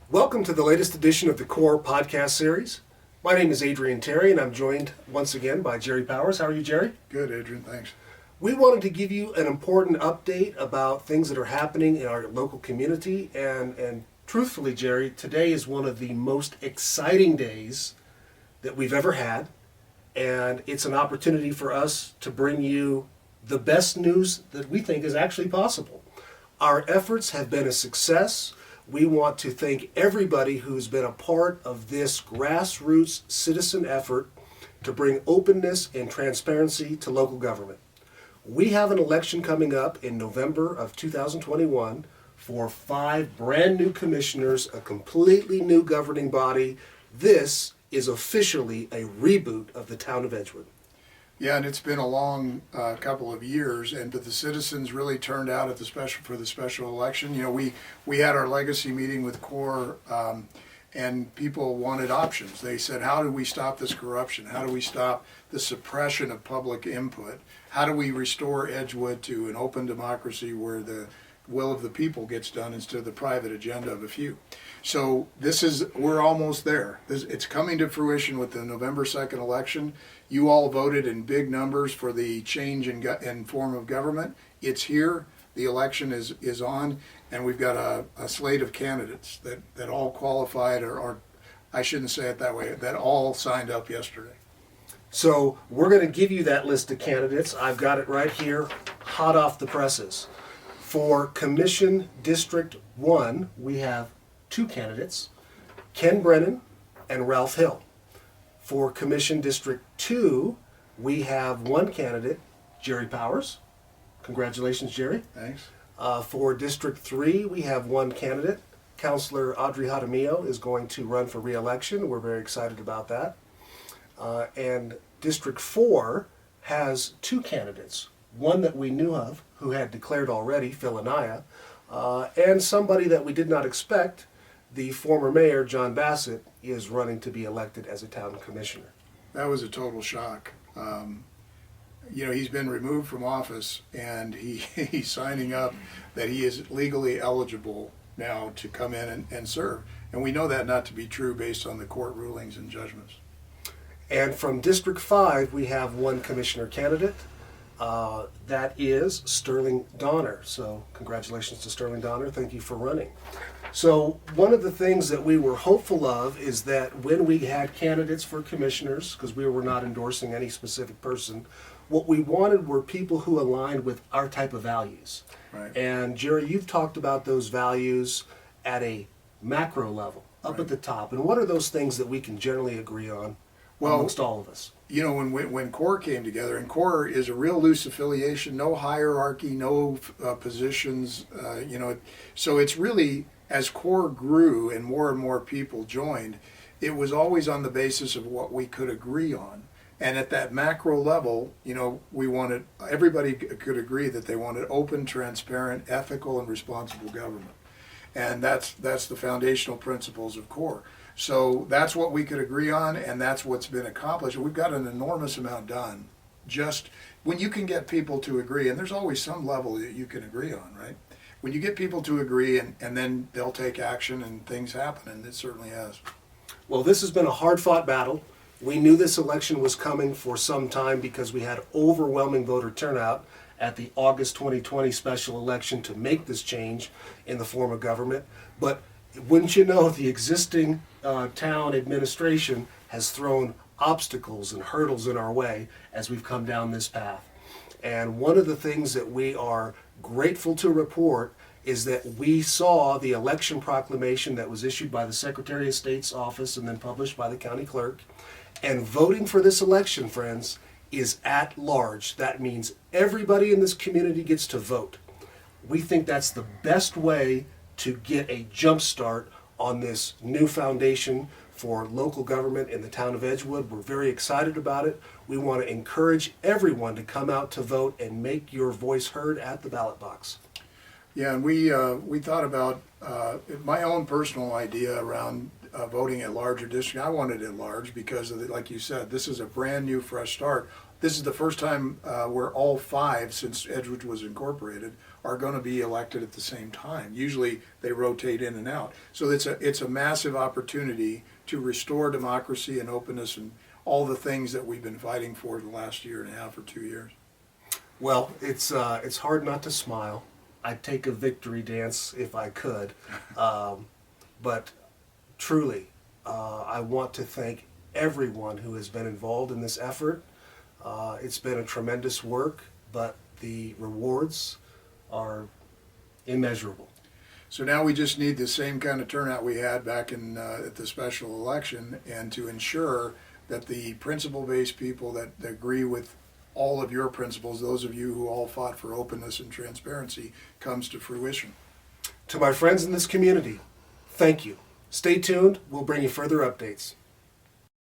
Welcome to the latest edition of the Core podcast series. My name is Adrian Terry, and I'm joined once again by Jerry Powers. How are you, Jerry? Good, Adrian, thanks. We wanted to give you an important update about things that are happening in our local community, and truthfully, Jerry, today is one of the most exciting days that we've ever had, and it's an opportunity for us to bring you the best news that we think is actually possible. Our efforts have been a success. We want to thank everybody who's been a part of this grassroots citizen effort to bring openness and transparency to local government. We have an election coming up in November of 2021 for 5 brand new commissioners, a completely new governing body. This is officially a reboot of the town of Edgewood. Yeah, and it's been a long couple of years, but the citizens really turned out at for the special election. You know, we had our legacy meeting with CORE, and people wanted options. They said, how do we stop this corruption? How do we stop the suppression of public input? How do we restore Edgewood to an open democracy where the will of the people gets done instead of the private agenda of a few? So we're almost there. It's coming to fruition with the November 2nd election. You all voted in big numbers for the change in form of government. It's here. The election is on, and we've got a slate of candidates that all qualified, or I shouldn't say it that way, that all signed up yesterday. So we're going to give you that list of candidates. I've got it right here, hot off the presses. For Commission District 1, we have 2 candidates, Ken Brennan and Ralph Hill. For Commission District 2, we have 1 candidate, Jerry Powers. Congratulations, Jerry. Thanks. For District 3, we have 1 candidate. Councilor Audrey Jaramillo is going to run for re-election. We're very excited about that. And District 4 has 2 candidates. One that we knew of, who had declared already, Phil Anaya, and somebody that we did not expect, the former mayor, John Bassett, is running to be elected as a town commissioner. That was a total shock. He's been removed from office, and he's signing up that he is legally eligible now to come in and serve. And we know that not to be true based on the court rulings and judgments. And from District 5, we have 1 commissioner candidate. That is Sterling Donner. So congratulations to Sterling Donner. Thank you for running. So one of the things that we were hopeful of is that when we had candidates for commissioners, because we were not endorsing any specific person, what we wanted were people who aligned with our type of values. Right. And Jerry, you've talked about those values at a macro level, up Right. at the top. And what are those things that we can generally agree on amongst all of us? You know, when CORE came together, and CORE is a real loose affiliation, no hierarchy, no positions, so it's really, as CORE grew and more people joined, it was always on the basis of what we could agree on. And at that macro level, everybody could agree that they wanted open, transparent, ethical, and responsible government. And that's the foundational principles of CORE. So that's what we could agree on, and that's what's been accomplished. We've got an enormous amount done. Just when you can get people to agree, and there's always some level that you can agree on, right? When you get people to agree, and then they'll take action and things happen, and it certainly has. Well, this has been a hard-fought battle. We knew this election was coming for some time because we had overwhelming voter turnout at the August 2020 special election to make this change in the form of government. But wouldn't you know, the existing town administration has thrown obstacles and hurdles in our way as we've come down this path. And one of the things that we are grateful to report is that we saw the election proclamation that was issued by the Secretary of State's office and then published by the county clerk. And voting for this election, friends, is at large. That means everybody in this community gets to vote. We think that's the best way to get a jump start on this new foundation for local government in the town of Edgewood. We're very excited about it. We want to encourage everyone to come out to vote and make your voice heard at the ballot box. Yeah, and we thought about my own personal idea around voting at larger districts. I wanted it large because, like you said, this is a brand new, fresh start. This is the first time where all 5, since Edgewood was incorporated, are going to be elected at the same time. Usually they rotate in and out. So it's a massive opportunity to restore democracy and openness and all the things that we've been fighting for the last year and a half or 2 years. Well, it's hard not to smile. I'd take a victory dance if I could. But truly, I want to thank everyone who has been involved in this effort. It's been a tremendous work, but the rewards are immeasurable. So now we just need the same kind of turnout we had back in at the special election, and to ensure that the principle-based people that agree with all of your principles, those of you who all fought for openness and transparency, comes to fruition. To my friends in this community, thank you. Stay tuned. We'll bring you further updates.